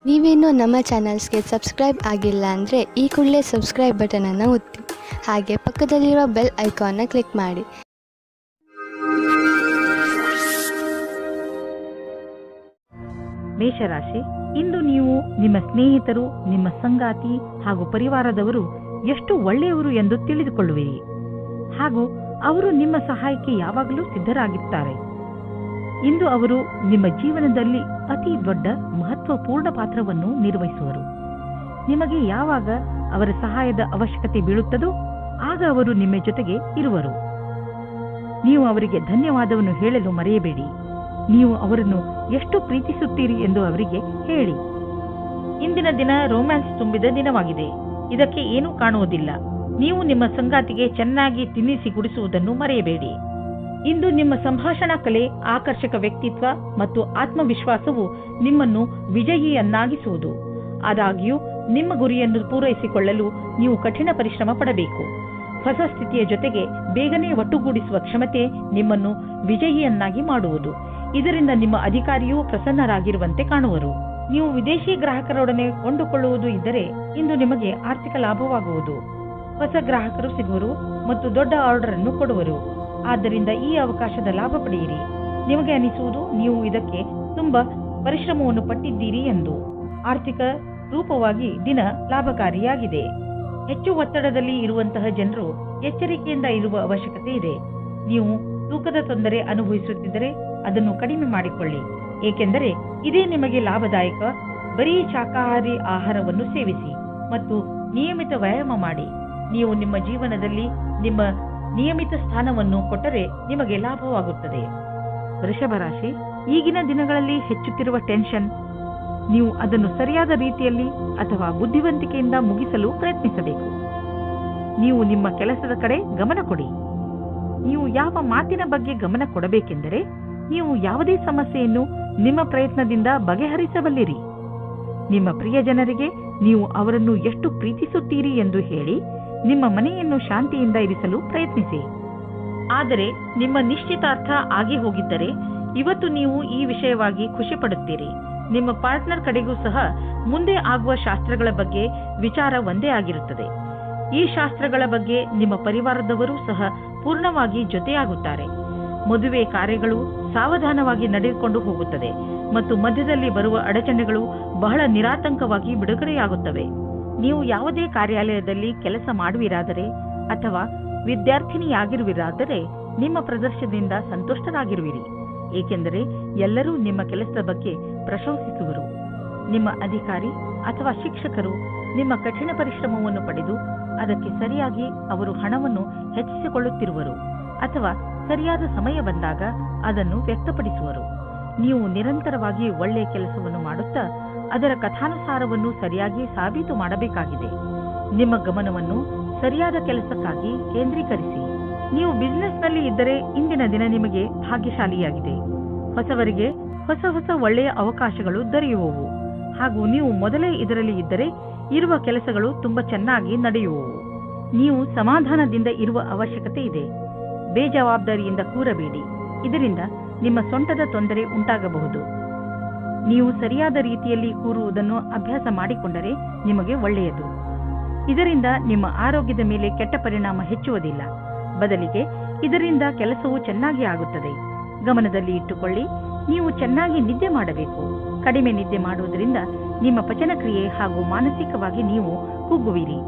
ನೀವೇನೂ ನಮ್ಮ ಚಾನಲ್ಸ್ಗೆ ಸಬ್ಸ್ಕ್ರೈಬ್ ಆಗಿಲ್ಲ ಅಂದರೆ ಈ ಕೂಡಲೇ ಸಬ್ಸ್ಕ್ರೈಬ್ ಬಟನನ್ನು ಒತ್ತಿ ಹಾಗೆ ಪಕ್ಕದಲ್ಲಿರುವ ಬೆಲ್ ಐಕಾನ್ನ ಕ್ಲಿಕ್ ಮಾಡಿ. ಮೇಷರಾಶಿ, ಇಂದು ನೀವು ನಿಮ್ಮ ಸ್ನೇಹಿತರು, ನಿಮ್ಮ ಸಂಗಾತಿ ಹಾಗೂ ಪರಿವಾರದವರು ಎಷ್ಟು ಒಳ್ಳೆಯವರು ಎಂದು ತಿಳಿದುಕೊಳ್ಳುವಿರಿ ಹಾಗೂ ಅವರು ನಿಮ್ಮ ಸಹಾಯಕ್ಕೆ ಯಾವಾಗಲೂ ಸಿದ್ಧರಾಗಿರುತ್ತಾರೆ. ಇಂದು ಅವರು ನಿಮ್ಮ ಜೀವನದಲ್ಲಿ ಅತಿ ದೊಡ್ಡ ಮಹತ್ವಪೂರ್ಣ ಪಾತ್ರವನ್ನು ನಿರ್ವಹಿಸುವರು. ನಿಮಗೆ ಯಾವಾಗ ಅವರ ಸಹಾಯದ ಅವಶ್ಯಕತೆ ಬೀಳುತ್ತದೋ ಆಗ ಅವರು ನಿಮ್ಮ ಜೊತೆಗೆ ಇರುವರು. ನೀವು ಅವರಿಗೆ ಧನ್ಯವಾದವನ್ನು ಹೇಳಲು ಮರೆಯಬೇಡಿ. ನೀವು ಅವರನ್ನು ಎಷ್ಟು ಪ್ರೀತಿಸುತ್ತೀರಿ ಎಂದು ಅವರಿಗೆ ಹೇಳಿ. ಇಂದಿನ ದಿನ ರೊಮ್ಯಾನ್ಸ್ ತುಂಬಿದ ದಿನವಾಗಿದೆ. ಇದಕ್ಕೆ ಏನೂ ಕಾಣುವುದಿಲ್ಲ. ನೀವು ನಿಮ್ಮ ಸಂಗಾತಿಗೆ ಚೆನ್ನಾಗಿ ತಿನ್ನಿಸಿ ಕುಡಿಸುವುದನ್ನು ಮರೆಯಬೇಡಿ. ಇಂದು ನಿಮ್ಮ ಸಂಭಾಷಣಾ ಕಲೆ, ಆಕರ್ಷಕ ವ್ಯಕ್ತಿತ್ವ ಮತ್ತು ಆತ್ಮವಿಶ್ವಾಸವು ನಿಮ್ಮನ್ನು ವಿಜಯಿಯನ್ನಾಗಿಸುವುದು. ಆದಾಗ್ಯೂ ನಿಮ್ಮ ಗುರಿಯನ್ನು ಪೂರೈಸಿಕೊಳ್ಳಲು ನೀವು ಕಠಿಣ ಪರಿಶ್ರಮ ಪಡಬೇಕು. ಹೊಸ ಸ್ಥಿತಿಯ ಜೊತೆಗೆ ಬೇಗನೆ ಒಟ್ಟುಗೂಡಿಸುವ ಕ್ಷಮತೆ ನಿಮ್ಮನ್ನು ವಿಜಯಿಯನ್ನಾಗಿ ಮಾಡುವುದು. ಇದರಿಂದ ನಿಮ್ಮ ಅಧಿಕಾರಿಯೂ ಪ್ರಸನ್ನರಾಗಿರುವಂತೆ ಕಾಣುವರು. ನೀವು ವಿದೇಶಿ ಗ್ರಾಹಕರೊಡನೆ ಕೊಂಡುಕೊಳ್ಳುವುದು ಇದ್ದರೆ ಇಂದು ನಿಮಗೆ ಆರ್ಥಿಕ ಲಾಭವಾಗುವುದು. ಹೊಸ ಗ್ರಾಹಕರು ಸಿಗುವರು ಮತ್ತು ದೊಡ್ಡ ಆರ್ಡರ್ ಅನ್ನು ಕೊಡುವರು. ಆದ್ದರಿಂದ ಈ ಅವಕಾಶದ ಲಾಭ ಪಡೆಯಿರಿ. ನಿಮಗೆ ಅನಿಸುವುದು ನೀವು ಇದಕ್ಕೆ ತುಂಬಾ ಪರಿಶ್ರಮವನ್ನು ಪಟ್ಟಿದ್ದೀರಿ ಎಂದು. ಆರ್ಥಿಕ ರೂಪವಾಗಿ ದಿನ ಲಾಭಕಾರಿಯಾಗಿದೆ. ಹೆಚ್ಚು ಒತ್ತಡದಲ್ಲಿ ಇರುವಂತಹ ಜನರು ಎಚ್ಚರಿಕೆಯಿಂದ ಇರುವ ಅವಶ್ಯಕತೆ ಇದೆ. ನೀವು ತೂಕದ ತೊಂದರೆ ಅನುಭವಿಸುತ್ತಿದ್ದರೆ ಅದನ್ನು ಕಡಿಮೆ ಮಾಡಿಕೊಳ್ಳಿ, ಏಕೆಂದರೆ ಇದೇ ನಿಮಗೆ ಲಾಭದಾಯಕ. ಬರೀ ಶಾಕಾಹಾರಿ ಆಹಾರವನ್ನು ಸೇವಿಸಿ ಮತ್ತು ನಿಯಮಿತ ವ್ಯಾಯಾಮ ಮಾಡಿ. ನೀವು ನಿಮ್ಮ ಜೀವನದಲ್ಲಿ ನಿಮ್ಮ ನಿಯಮಿತ ಸ್ಥಾನವನ್ನು ಕೊಟ್ಟರೆ ನಿಮಗೆ ಲಾಭವಾಗುತ್ತದೆ. ವೃಷಭ ರಾಶಿ, ಈಗಿನ ದಿನಗಳಲ್ಲಿ ಹೆಚ್ಚುತ್ತಿರುವ ಟೆನ್ಷನ್, ನೀವು ಅದನ್ನು ಸರಿಯಾದ ರೀತಿಯಲ್ಲಿ ಅಥವಾ ಬುದ್ಧಿವಂತಿಕೆಯಿಂದ ಮುಗಿಸಲು ಪ್ರಯತ್ನಿಸಬೇಕು. ನೀವು ನಿಮ್ಮ ಕೆಲಸದ ಕಡೆ ಗಮನ ಕೊಡಿ. ನೀವು ಯಾವ ಮಾತಿನ ಬಗ್ಗೆ ಗಮನ ಕೊಡಬೇಕೆಂದರೆ ನೀವು ಯಾವುದೇ ಸಮಸ್ಯೆಯನ್ನು ನಿಮ್ಮ ಪ್ರಯತ್ನದಿಂದ ಬಗೆಹರಿಸಬಲ್ಲಿರಿ. ನಿಮ್ಮ ಪ್ರಿಯ ಜನರಿಗೆ ನೀವು ಅವರನ್ನು ಎಷ್ಟು ಪ್ರೀತಿಸುತ್ತೀರಿ ಎಂದು ಹೇಳಿ ನಿಮ್ಮ ಮನೆಯನ್ನು ಶಾಂತಿಯಿಂದ ಇರಿಸಲು ಪ್ರಯತ್ನಿಸಿ. ಆದರೆ ನಿಮ್ಮ ನಿಶ್ಚಿತಾರ್ಥ ಆಗಿ ಹೋಗಿದ್ದರೆ ಇವತ್ತು ನೀವು ಈ ವಿಷಯವಾಗಿ ಖುಷಿ ಪಡುತ್ತೀರಿ. ನಿಮ್ಮ ಪಾರ್ಟ್ನರ್ ಕಡೆಗೂ ಸಹ ಮುಂದೆ ಆಗುವ ಶಾಸ್ತ್ರಗಳ ಬಗ್ಗೆ ವಿಚಾರ ಒಂದೇ ಆಗಿರುತ್ತದೆ. ಈ ಶಾಸ್ತ್ರಗಳ ಬಗ್ಗೆ ನಿಮ್ಮ ಪರಿವಾರದವರೂ ಸಹ ಪೂರ್ಣವಾಗಿ ಜೊತೆಯಾಗುತ್ತಾರೆ. ಮದುವೆ ಕಾರ್ಯಗಳು ಸಾವಧಾನವಾಗಿ ನಡೆದುಕೊಂಡು ಹೋಗುತ್ತದೆ ಮತ್ತು ಮಧ್ಯದಲ್ಲಿ ಬರುವ ಅಡಚಣೆಗಳು ಬಹಳ ನಿರಾತಂಕವಾಗಿ ಬಿಡುಗಡೆಯಾಗುತ್ತವೆ. ನೀವು ಯಾವುದೇ ಕಾರ್ಯಾಲಯದಲ್ಲಿ ಕೆಲಸ ಮಾಡುವಿರಾದರೆ ಅಥವಾ ವಿದ್ಯಾರ್ಥಿನಿಯಾಗಿರುವಿರಾದರೆ ನಿಮ್ಮ ಪ್ರದರ್ಶನದಿಂದ ಸಂತುಷ್ಟರಾಗಿರುವಿರಿ, ಏಕೆಂದರೆ ಎಲ್ಲರೂ ನಿಮ್ಮ ಕೆಲಸದ ಬಗ್ಗೆ ಪ್ರಶಂಸಿಸುವರು. ನಿಮ್ಮ ಅಧಿಕಾರಿ ಅಥವಾ ಶಿಕ್ಷಕರು ನಿಮ್ಮ ಕಠಿಣ ಪರಿಶ್ರಮವನ್ನು ಪಡೆದು ಅದಕ್ಕೆ ಸರಿಯಾಗಿ ಅವರು ಹಣವನ್ನು ಹೆಚ್ಚಿಸಿಕೊಳ್ಳುತ್ತಿರುವರು ಅಥವಾ ಸರಿಯಾದ ಸಮಯ ಬಂದಾಗ ಅದನ್ನು ವ್ಯಕ್ತಪಡಿಸುವರು. ನೀವು ನಿರಂತರವಾಗಿ ಒಳ್ಳೆಯ ಕೆಲಸವನ್ನು ಮಾಡುತ್ತಾ ಅದರ ಕಥಾನುಸಾರವನ್ನು ಸರಿಯಾಗಿ ಸಾಬೀತು ಮಾಡಬೇಕಾಗಿದೆ. ನಿಮ್ಮ ಗಮನವನ್ನು ಸರಿಯಾದ ಕೆಲಸಕ್ಕಾಗಿ ಕೇಂದ್ರೀಕರಿಸಿ. ನೀವು ಬಿಸಿನೆಸ್ನಲ್ಲಿ ಇದ್ದರೆ ಇಂದಿನ ದಿನ ನಿಮಗೆ ಭಾಗ್ಯಶಾಲಿಯಾಗಿದೆ. ಹೊಸವರಿಗೆ ಹೊಸ ಹೊಸ ಒಳ್ಳೆಯ ಅವಕಾಶಗಳು ದೊರೆಯುವವು ಹಾಗೂ ನೀವು ಮೊದಲೇ ಇದರಲ್ಲಿ ಇದ್ದರೆ ಇರುವ ಕೆಲಸಗಳು ತುಂಬಾ ಚೆನ್ನಾಗಿ ನಡೆಯುವವು. ನೀವು ಸಮಾಧಾನದಿಂದ ಇರುವ ಅವಶ್ಯಕತೆ ಇದೆ. ಬೇಜವಾಬ್ದಾರಿಯಿಂದ ಕೂರಬೇಡಿ, ಇದರಿಂದ ನಿಮ್ಮ ಸೊಂಟದ ತೊಂದರೆ ಉಂಟಾಗಬಹುದು. ನೀವು ಸರಿಯಾದ ರೀತಿಯಲ್ಲಿ ಕೂರುವುದನ್ನು ಅಭ್ಯಾಸ ಮಾಡಿಕೊಂಡರೆ ನಿಮಗೆ ಒಳ್ಳೆಯದು. ಇದರಿಂದ ನಿಮ್ಮ ಆರೋಗ್ಯದ ಮೇಲೆ ಕೆಟ್ಟ ಪರಿಣಾಮ ಹೆಚ್ಚುವುದಿಲ್ಲ, ಬದಲಿಗೆ ಇದರಿಂದ ಕೆಲಸವು ಚೆನ್ನಾಗಿ ಆಗುತ್ತದೆ. ಗಮನದಲ್ಲಿ ಇಟ್ಟುಕೊಳ್ಳಿ, ನೀವು ಚೆನ್ನಾಗಿ ನಿದ್ದೆ ಮಾಡಬೇಕು. ಕಡಿಮೆ ನಿದ್ದೆ ಮಾಡುವುದರಿಂದ ನಿಮ್ಮ ಪಚನಕ್ರಿಯೆ ಹಾಗೂ ಮಾನಸಿಕವಾಗಿ ನೀವು ಕುಗ್ಗುವಿರಿ.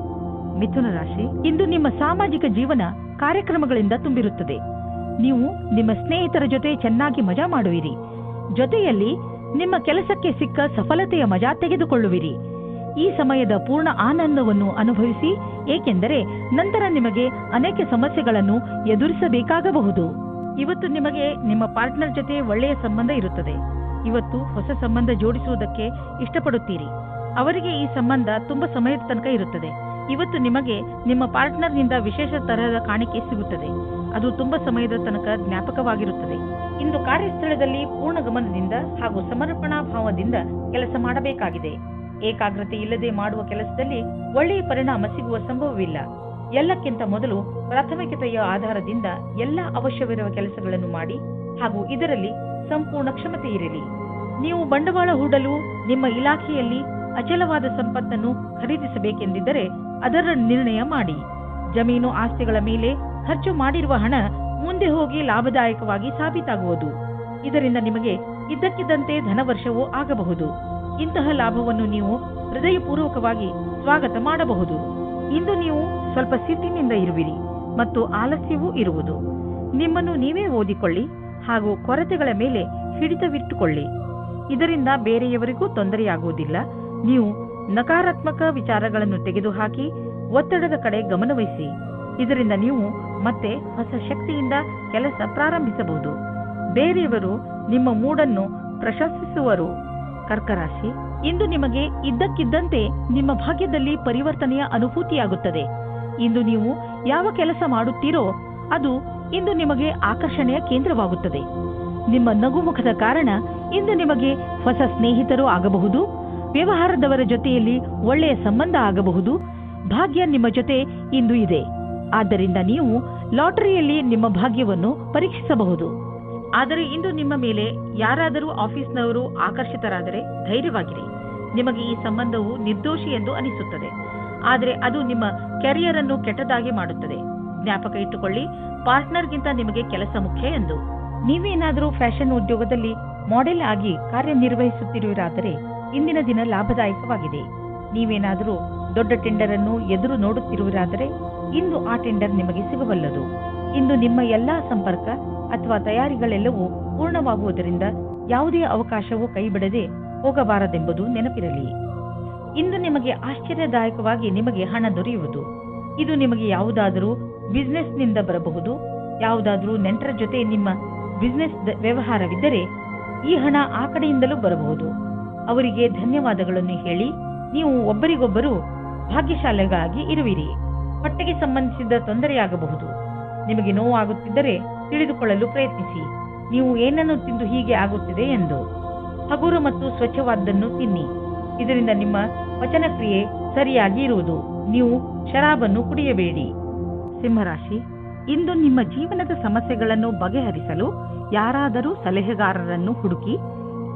ಮಿಥುನ ರಾಶಿ, ಇಂದು ನಿಮ್ಮ ಸಾಮಾಜಿಕ ಜೀವನ ಕಾರ್ಯಕ್ರಮಗಳಿಂದ ತುಂಬಿರುತ್ತದೆ. ನೀವು ನಿಮ್ಮ ಸ್ನೇಹಿತರ ಜೊತೆ ಚೆನ್ನಾಗಿ ಮಜಾ ಮಾಡುವಿರಿ. ಜೊತೆಯಲ್ಲಿ ನಿಮ್ಮ ಕೆಲಸಕ್ಕೆ ಸಿಕ್ಕ ಸಫಲತೆಯ ಮಜಾ ತೆಗೆದುಕೊಳ್ಳುವಿರಿ. ಈ ಸಮಯದ ಪೂರ್ಣ ಆನಂದವನ್ನು ಅನುಭವಿಸಿ, ಏಕೆಂದರೆ ನಂತರ ನಿಮಗೆ ಅನೇಕ ಸಮಸ್ಯೆಗಳನ್ನು ಎದುರಿಸಬೇಕಾಗಬಹುದು. ಇವತ್ತು ನಿಮಗೆ ನಿಮ್ಮ ಪಾರ್ಟ್ನರ್ ಜೊತೆ ಒಳ್ಳೆಯ ಸಂಬಂಧ ಇರುತ್ತದೆ. ಇವತ್ತು ಹೊಸ ಸಂಬಂಧ ಜೋಡಿಸುವುದಕ್ಕೆ ಇಷ್ಟಪಡುತ್ತೀರಿ. ಅವರಿಗೆ ಈ ಸಂಬಂಧ ತುಂಬಾ ಸಮಯದ ತನಕ ಇರುತ್ತದೆ. ಇವತ್ತು ನಿಮಗೆ ನಿಮ್ಮ ಪಾರ್ಟ್ನರ್ನಿಂದ ವಿಶೇಷ ತರಹದ ಕಾಣಿಕೆ ಸಿಗುತ್ತದೆ. ಅದು ತುಂಬಾ ಸಮಯದ ತನಕ ಜ್ಞಾಪಕವಾಗಿರುತ್ತದೆ. ಇಂದು ಕಾರ್ಯಸ್ಥಳದಲ್ಲಿ ಪೂರ್ಣ ಗಮನದಿಂದ ಹಾಗೂ ಸಮರ್ಪಣಾ ಭಾವದಿಂದ ಕೆಲಸ ಮಾಡಬೇಕಾಗಿದೆ. ಏಕಾಗ್ರತೆ ಇಲ್ಲದೆ ಮಾಡುವ ಕೆಲಸದಲ್ಲಿ ಒಳ್ಳೆಯ ಪರಿಣಾಮ ಸಿಗುವ ಸಂಭವವಿಲ್ಲ. ಎಲ್ಲಕ್ಕಿಂತ ಮೊದಲು ಪ್ರಾಥಮಿಕತೆಯ ಆಧಾರದಿಂದ ಎಲ್ಲ ಅವಶ್ಯವಿರುವ ಕೆಲಸಗಳನ್ನು ಮಾಡಿ ಹಾಗೂ ಇದರಲ್ಲಿ ಸಂಪೂರ್ಣ ಕ್ಷಮತೆ ಇರಲಿ. ನೀವು ಬಂಡವಾಳ ಹೂಡಲು ನಿಮ್ಮ ಇಲಾಖೆಯಲ್ಲಿ ಅಚಲವಾದ ಸಂಪತ್ತನ್ನು ಖರೀದಿಸಬೇಕೆಂದಿದ್ದರೆ ಅದರ ನಿರ್ಣಯ ಮಾಡಿ. ಜಮೀನು ಆಸ್ತಿಗಳ ಮೇಲೆ ಖರ್ಚು ಮಾಡಿರುವ ಹಣ ಮುಂದೆ ಹೋಗಿ ಲಾಭದಾಯಕವಾಗಿ ಸಾಬೀತಾಗುವುದು. ಇದರಿಂದ ನಿಮಗೆ ಇದ್ದಕ್ಕಿದ್ದಂತೆ ಧನವರ್ಷವೂ ಆಗಬಹುದು. ಇಂತಹ ಲಾಭವನ್ನು ನೀವು ಹೃದಯಪೂರ್ವಕವಾಗಿ ಸ್ವಾಗತ ಮಾಡಬಹುದು. ಇಂದು ನೀವು ಸ್ವಲ್ಪ ಸಿಟ್ಟಿನಿಂದ ಇರುವಿರಿ ಮತ್ತು ಆಲಸ್ಯವೂ ಇರುವುದು. ನಿಮ್ಮನ್ನು ನೀವೇ ಓದಿಕೊಳ್ಳಿ ಹಾಗೂ ಕೊರತೆಗಳ ಮೇಲೆ ಹಿಡಿತವಿಟ್ಟುಕೊಳ್ಳಿ. ಇದರಿಂದ ಬೇರೆಯವರಿಗೂ ತೊಂದರೆಯಾಗುವುದಿಲ್ಲ. ನೀವು ನಕಾರಾತ್ಮಕ ವಿಚಾರಗಳನ್ನು ತೆಗೆದುಹಾಕಿ ಒತ್ತಡದ ಕಡೆ ಗಮನವಹಿಸಿ. ಇದರಿಂದ ನೀವು ಮತ್ತೆ ಹೊಸ ಶಕ್ತಿಯಿಂದ ಕೆಲಸ ಪ್ರಾರಂಭಿಸಬಹುದು. ಬೇರೆಯವರು ನಿಮ್ಮ ಮೂಡನ್ನು ಪ್ರಶಂಸಿಸುವರು. ಕರ್ಕರಾಶಿ, ಇಂದು ನಿಮಗೆ ಇದ್ದಕ್ಕಿದ್ದಂತೆ ನಿಮ್ಮ ಭಾಗ್ಯದಲ್ಲಿ ಪರಿವರ್ತನೆಯ ಅನುಭೂತಿಯಾಗುತ್ತದೆ. ಇಂದು ನೀವು ಯಾವ ಕೆಲಸ ಮಾಡುತ್ತೀರೋ ಅದು ಇಂದು ನಿಮಗೆ ಆಕರ್ಷಣೆಯ ಕೇಂದ್ರವಾಗುತ್ತದೆ. ನಿಮ್ಮ ನಗುಮುಖದ ಕಾರಣ ಇಂದು ನಿಮಗೆ ಹೊಸ ಸ್ನೇಹಿತರು ಆಗಬಹುದು. ವ್ಯವಹಾರದವರ ಜೊತೆಯಲ್ಲಿ ಒಳ್ಳೆಯ ಸಂಬಂಧ ಆಗಬಹುದು. ಭಾಗ್ಯ ನಿಮ್ಮ ಜೊತೆ ಇಂದು ಇದೆ. ಆದ್ದರಿಂದ ನೀವು ಲಾಟರಿಯಲ್ಲಿ ನಿಮ್ಮ ಭಾಗ್ಯವನ್ನು ಪರೀಕ್ಷಿಸಬಹುದು. ಆದರೆ ಇಂದು ನಿಮ್ಮ ಮೇಲೆ ಯಾರಾದರೂ ಆಫೀಸ್ನವರು ಆಕರ್ಷಿತರಾದರೆ ಧೈರ್ಯವಾಗಿರಿ. ನಿಮಗೆ ಈ ಸಂಬಂಧವು ನಿರ್ದೋಷಿ ಎಂದು ಅನಿಸುತ್ತದೆ, ಆದರೆ ಅದು ನಿಮ್ಮ ಕೆರಿಯರ್ ಅನ್ನು ಕೆಟ್ಟದಾಗಿ ಮಾಡುತ್ತದೆ. ಜ್ಞಾಪಕ ಇಟ್ಟುಕೊಳ್ಳಿ, ಪಾರ್ಟ್ನರ್ಗಿಂತ ನಿಮಗೆ ಕೆಲಸ ಮುಖ್ಯ ಎಂದು. ನೀವೇನಾದರೂ ಫ್ಯಾಷನ್ ಉದ್ಯೋಗದಲ್ಲಿ ಮಾಡೆಲ್ ಆಗಿ ಕಾರ್ಯನಿರ್ವಹಿಸುತ್ತಿರುವಿರಾದರೆ ಇಂದಿನ ದಿನ ಲಾಭದಾಯಕವಾಗಿದೆ. ನೀವೇನಾದರೂ ದೊಡ್ಡ ಟೆಂಡರ್ ಅನ್ನು ಎದುರು ನೋಡುತ್ತಿರುವಿರಾದರೆ ಇಂದು ಆ ಟೆಂಡರ್ ನಿಮಗೆ ಸಿಗಬಲ್ಲದು. ಇಂದು ನಿಮ್ಮ ಎಲ್ಲಾ ಸಂಪರ್ಕ ಅಥವಾ ತಯಾರಿಗಳೆಲ್ಲವೂ ಪೂರ್ಣವಾಗುವುದರಿಂದ ಯಾವುದೇ ಅವಕಾಶವೂ ಕೈಬಿಡದೆ ಹೋಗಬಾರದೆಂಬುದು ನೆನಪಿರಲಿ. ಇಂದು ನಿಮಗೆ ಆಶ್ಚರ್ಯದಾಯಕವಾಗಿ ನಿಮಗೆ ಹಣ ದೊರೆಯುವುದು. ಇದು ನಿಮಗೆ ಯಾವುದಾದರೂ ಬಿಸಿನೆಸ್ನಿಂದ ಬರಬಹುದು. ಯಾವುದಾದರೂ ನೆಂಟರ ಜೊತೆ ನಿಮ್ಮ ಬಿಸಿನೆಸ್ ವ್ಯವಹಾರವಿದ್ದರೆ ಈ ಹಣ ಆ ಕಡೆಯಿಂದಲೂ ಬರಬಹುದು. ಅವರಿಗೆ ಧನ್ಯವಾದಗಳನ್ನು ಹೇಳಿ ನೀವು ಒಬ್ಬರಿಗೊಬ್ಬರು ಭಾಗ್ಯಶಾಲಿಗಳಾಗಿ ಇರುವಿರಿ. ಹೊಟ್ಟೆಗೆ ಸಂಬಂಧಿಸಿದ ತೊಂದರೆಯಾಗಬಹುದು. ನಿಮಗೆ ನೋವಾಗುತ್ತಿದ್ದರೆ ತಿಳಿದುಕೊಳ್ಳಲು ಪ್ರಯತ್ನಿಸಿ. ನೀವು ಏನನ್ನು ತಿಂದು ಹೀಗೆ ಆಗುತ್ತಿದೆ ಎಂದು. ಹಗುರು ಮತ್ತು ಸ್ವಚ್ಛವಾದ್ದನ್ನು ತಿನ್ನಿ. ಇದರಿಂದ ನಿಮ್ಮ ಪಚನಕ್ರಿಯೆ ಸರಿಯಾಗಿ ಇರುವುದು. ನೀವು ಶರಾಬನ್ನು ಕುಡಿಯಬೇಡಿ. ಸಿಂಹರಾಶಿ, ಇಂದು ನಿಮ್ಮ ಜೀವನದ ಸಮಸ್ಯೆಗಳನ್ನು ಬಗೆಹರಿಸಲು ಯಾರಾದರೂ ಸಲಹೆಗಾರರನ್ನು ಹುಡುಕಿ.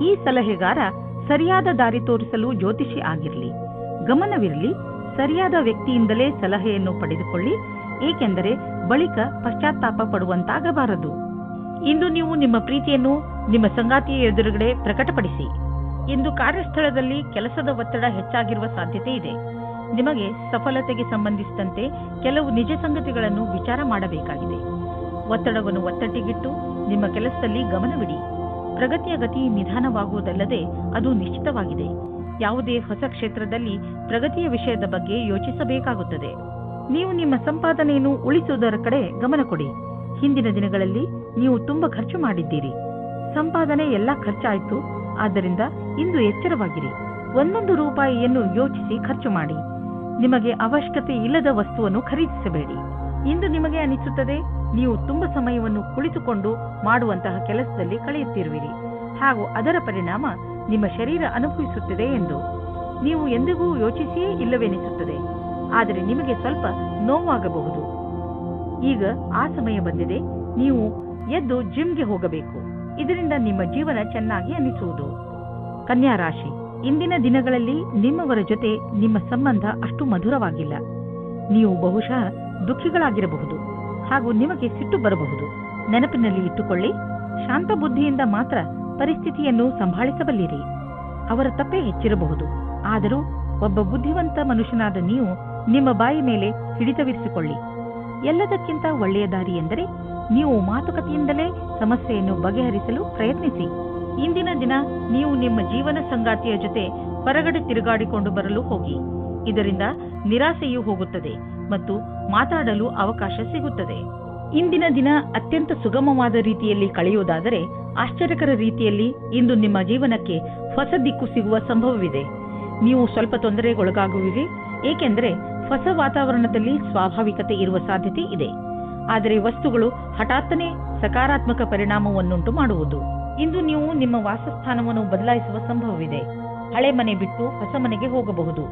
ಈ ಸಲಹೆಗಾರ ಸರಿಯಾದ ದಾರಿ ತೋರಿಸಲು ಜ್ಯೋತಿಷಿ ಆಗಿರಲಿ. ಗಮನವಿರಲಿ, ಸರಿಯಾದ ವ್ಯಕ್ತಿಯಿಂದಲೇ ಸಲಹೆಯನ್ನು ಪಡೆದುಕೊಳ್ಳಿ. ಏಕೆಂದರೆ ಬಳಿಕ ಪಶ್ಚಾತ್ತಾಪ ಪಡುವಂತಾಗಬಾರದು. ಇಂದು ನೀವು ನಿಮ್ಮ ಪ್ರೀತಿಯನ್ನು ನಿಮ್ಮ ಸಂಗಾತಿಯ ಎದುರುಗಡೆ ಪ್ರಕಟಪಡಿಸಿ. ಇಂದು ಕಾರ್ಯಸ್ಥಳದಲ್ಲಿ ಕೆಲಸದ ಒತ್ತಡ ಹೆಚ್ಚಾಗಿರುವ ಸಾಧ್ಯತೆ ಇದೆ. ನಿಮಗೆ ಸಫಲತೆಗೆ ಸಂಬಂಧಿಸಿದಂತೆ ಕೆಲವು ನಿಜ ಸಂಗತಿಗಳನ್ನು ವಿಚಾರ ಮಾಡಬೇಕಾಗಿದೆ. ಒತ್ತಡವನ್ನು ಒತ್ತಟ್ಟಿಗಿಟ್ಟು ನಿಮ್ಮ ಕೆಲಸದಲ್ಲಿ ಗಮನವಿಡಿ. ಪ್ರಗತಿಯ ಗತಿ ನಿಧಾನವಾಗುವುದಲ್ಲದೆ ಅದು ನಿಶ್ಚಿತವಾಗಿದೆ. ಯಾವುದೇ ಹೊಸ ಕ್ಷೇತ್ರದಲ್ಲಿ ಪ್ರಗತಿಯ ವಿಷಯದ ಬಗ್ಗೆ ಯೋಚಿಸಬೇಕಾಗುತ್ತದೆ. ನೀವು ನಿಮ್ಮ ಸಂಪಾದನೆಯನ್ನು ಉಳಿಸುವುದರ ಕಡೆ ಗಮನ ಕೊಡಿ. ಹಿಂದಿನ ದಿನಗಳಲ್ಲಿ ನೀವು ತುಂಬಾ ಖರ್ಚು ಮಾಡಿದ್ದೀರಿ. ಸಂಪಾದನೆ ಎಲ್ಲ ಖರ್ಚಾಯಿತು. ಆದ್ದರಿಂದ ಇಂದು ಎಚ್ಚರವಾಗಿರಿ. ಒಂದೊಂದು ರೂಪಾಯಿಯನ್ನು ಯೋಚಿಸಿ ಖರ್ಚು ಮಾಡಿ. ನಿಮಗೆ ಅವಶ್ಯಕತೆ ಇಲ್ಲದ ವಸ್ತುವನ್ನು ಖರೀದಿಸಬೇಡಿ. ಇಂದು ನಿಮಗೆ ಅನಿಸುತ್ತದೆ ನೀವು ತುಂಬಾ ಸಮಯವನ್ನು ಕುಳಿತುಕೊಂಡು ಮಾಡುವಂತಹ ಕೆಲಸದಲ್ಲಿ ಕಳೆಯುತ್ತಿರುವಿರಿ ಹಾಗೂ ಅದರ ಪರಿಣಾಮ ನಿಮ್ಮ ಶರೀರ ಅನುಭವಿಸುತ್ತಿದೆ ಎಂದು. ನೀವು ಎಂದಿಗೂ ಯೋಚಿಸಿಯೇ ಇಲ್ಲವೆನಿಸುತ್ತದೆ. ಆದರೆ ನಿಮಗೆ ಸ್ವಲ್ಪ ನೋವಾಗಬಹುದು. ಈಗ ಆ ಸಮಯ ಬಂದಿದೆ. ನೀವು ಎದ್ದು ಜಿಮ್ಗೆ ಹೋಗಬೇಕು. ಇದರಿಂದ ನಿಮ್ಮ ಜೀವನ ಚೆನ್ನಾಗಿ ಅನಿಸುವುದು. ಕನ್ಯಾ ರಾಶಿ, ಇಂದಿನ ದಿನಗಳಲ್ಲಿ ನಿಮ್ಮವರ ಜೊತೆ ನಿಮ್ಮ ಸಂಬಂಧ ಅಷ್ಟು ಮಧುರವಾಗಿಲ್ಲ. ನೀವು ಬಹುಶಃ ದುಃಖಿಗಳಾಗಿರಬಹುದು ಹಾಗೂ ನಿಮಗೆ ಸಿಟ್ಟು ಬರಬಹುದು. ನೆನಪಿನಲ್ಲಿ ಇಟ್ಟುಕೊಳ್ಳಿ, ಶಾಂತ ಬುದ್ಧಿಯಿಂದ ಮಾತ್ರ ಪರಿಸ್ಥಿತಿಯನ್ನು ಸಂಭಾಳಿಸಬಲ್ಲಿರಿ. ಅವರ ತಪ್ಪೇ ಹೆಚ್ಚಿರಬಹುದು. ಆದರೂ ಒಬ್ಬ ಬುದ್ಧಿವಂತ ಮನುಷ್ಯನಾದ ನೀವು ನಿಮ್ಮ ಬಾಯಿ ಮೇಲೆ ಹಿಡಿತವಿರಿಸಿಕೊಳ್ಳಿ. ಎಲ್ಲದಕ್ಕಿಂತ ಒಳ್ಳೆಯ ದಾರಿ ಎಂದರೆ ನೀವು ಮಾತುಕತೆಯಿಂದಲೇ ಸಮಸ್ಯೆಯನ್ನು ಬಗೆಹರಿಸಲು ಪ್ರಯತ್ನಿಸಿ. ಇಂದಿನ ದಿನ ನೀವು ನಿಮ್ಮ ಜೀವನ ಸಂಗಾತಿಯ ಜೊತೆ ಹೊರಗಡೆ ತಿರುಗಾಡಿಕೊಂಡು ಬರಲು ಹೋಗಿ. ಇದರಿಂದ ನಿರಾಸೆಯೂ ಹೋಗುತ್ತದೆ ಮತ್ತು ಮಾತಾಡಲು ಅವಕಾಶ ಸಿಗುತ್ತದೆ. ಇಂದಿನ ದಿನ ಅತ್ಯಂತ ಸುಗಮವಾದ ರೀತಿಯಲ್ಲಿ ಕಳೆಯುವುದಾದರೆ ಆಶ್ಚರ್ಯಕರ ರೀತಿಯಲ್ಲಿ ಇಂದು ನಿಮ್ಮ ಜೀವನಕ್ಕೆ ಹೊಸ ದಿಕ್ಕು ಸಿಗುವ ಸಂಭವವಿದೆ. ನೀವು ಸ್ವಲ್ಪ ತೊಂದರೆಗೊಳಗಾಗುವಿರಿ, ಏಕೆಂದರೆ ಹೊಸ ವಾತಾವರಣದಲ್ಲಿ ಸ್ವಾಭಾವಿಕತೆ ಇರುವ ಸಾಧ್ಯತೆ ಇದೆ. ಆದರೆ ವಸ್ತುಗಳು ಹಠಾತ್ತನೆ ಸಕಾರಾತ್ಮಕ ಪರಿಣಾಮವನ್ನುಂಟು ಮಾಡುವುದು. ಇಂದು ನೀವು ನಿಮ್ಮ ವಾಸಸ್ಥಾನವನ್ನು ಬದಲಾಯಿಸುವ ಸಂಭವವಿದೆ. ಹಳೆ ಮನೆ ಬಿಟ್ಟು ಹೊಸ ಮನೆಗೆ ಹೋಗಬಹುದು.